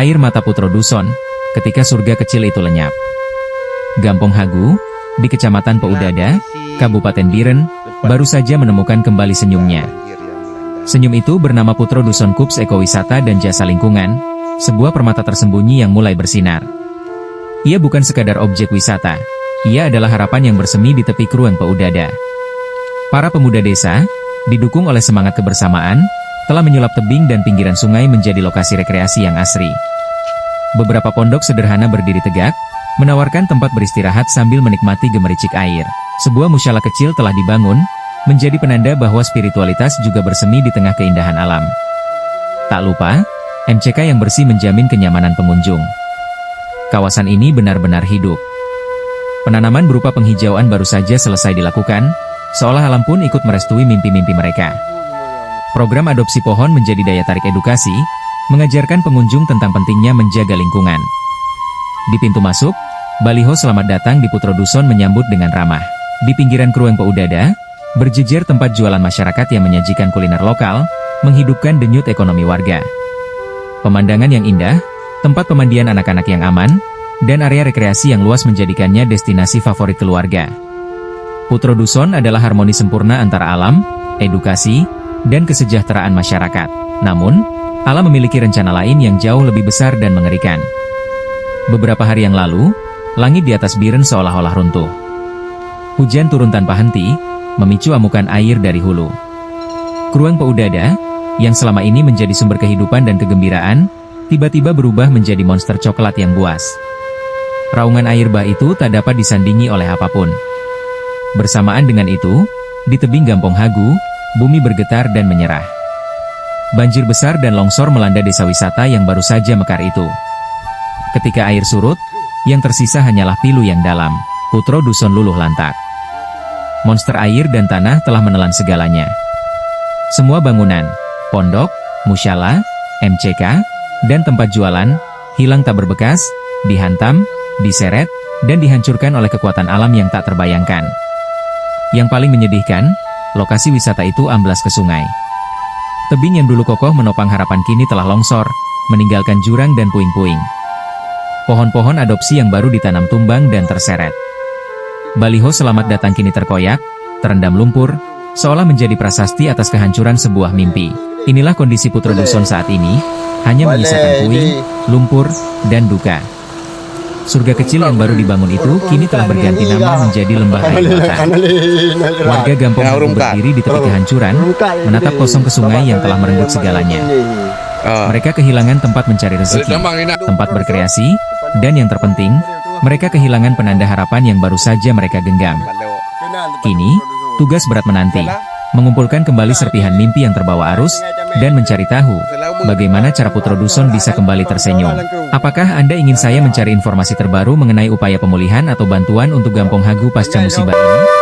Air mata Putra Duson, ketika surga kecil itu lenyap. Gampong Hagu, di Kecamatan Peudada, Kabupaten Biren, baru saja menemukan kembali senyumnya. Senyum itu bernama Putra Duson Kups Ekowisata dan Jasa Lingkungan, sebuah permata tersembunyi yang mulai bersinar. Ia bukan sekadar objek wisata, ia adalah harapan yang bersemi di tepi Krueng Peudada. Para pemuda desa, didukung oleh semangat kebersamaan, telah menyulap tebing dan pinggiran sungai menjadi lokasi rekreasi yang asri. Beberapa pondok sederhana berdiri tegak, menawarkan tempat beristirahat sambil menikmati gemericik air. Sebuah musyala kecil telah dibangun, menjadi penanda bahwa spiritualitas juga bersemi di tengah keindahan alam. Tak lupa, MCK yang bersih menjamin kenyamanan pengunjung. Kawasan ini benar-benar hidup. Penanaman berupa penghijauan baru saja selesai dilakukan, seolah alam pun ikut merestui mimpi-mimpi mereka. Program adopsi pohon menjadi daya tarik edukasi, mengajarkan pengunjung tentang pentingnya menjaga lingkungan. Di pintu masuk, baliho "Selamat datang di Putra Duson" menyambut dengan ramah. Di pinggiran Krueng Peudada, berjejer tempat jualan masyarakat yang menyajikan kuliner lokal, menghidupkan denyut ekonomi warga. Pemandangan yang indah, tempat pemandian anak-anak yang aman, dan area rekreasi yang luas menjadikannya destinasi favorit keluarga. Putra Duson adalah harmoni sempurna antara alam, edukasi, dan kesejahteraan masyarakat. Namun, alam memiliki rencana lain yang jauh lebih besar dan mengerikan. Beberapa hari yang lalu, langit di atas Biren seolah-olah runtuh. Hujan turun tanpa henti, memicu amukan air dari hulu. Krueng Peudada, yang selama ini menjadi sumber kehidupan dan kegembiraan, tiba-tiba berubah menjadi monster coklat yang buas. Raungan air bah itu tak dapat disandingi oleh apapun. Bersamaan dengan itu, di tebing Gampong Hagu, bumi bergetar dan menyerah. Banjir besar dan longsor melanda desa wisata yang baru saja mekar itu. Ketika air surut, yang tersisa hanyalah pilu yang dalam. Putra Duson luluh lantak. Monster air dan tanah telah menelan segalanya. Semua bangunan, pondok, musyala, MCK, dan tempat jualan, hilang tak berbekas, dihantam, diseret, dan dihancurkan oleh kekuatan alam yang tak terbayangkan. Yang paling menyedihkan, lokasi wisata itu amblas ke sungai. Tebing yang dulu kokoh menopang harapan kini telah longsor, meninggalkan jurang dan puing-puing. Pohon-pohon adopsi yang baru ditanam tumbang dan terseret. Baliho "Selamat datang" kini terkoyak, terendam lumpur, seolah menjadi prasasti atas kehancuran sebuah mimpi. Inilah kondisi Putra Duson saat ini, hanya menyisakan puing, lumpur, dan duka. Surga kecil yang baru dibangun itu kini telah berganti nama menjadi lembah air mata. Warga Gampong Hagu berdiri di tepi kehancuran, menatap kosong ke sungai yang telah merenggut segalanya. Mereka kehilangan tempat mencari rezeki, tempat berkreasi, dan yang terpenting, mereka kehilangan penanda harapan yang baru saja mereka genggam. Kini, tugas berat menanti, mengumpulkan kembali serpihan mimpi yang terbawa arus, dan mencari tahu, bagaimana cara Putra Duson bisa kembali tersenyum. Apakah Anda ingin saya mencari informasi terbaru mengenai upaya pemulihan atau bantuan untuk Gampong Hagu pasca musibah ini?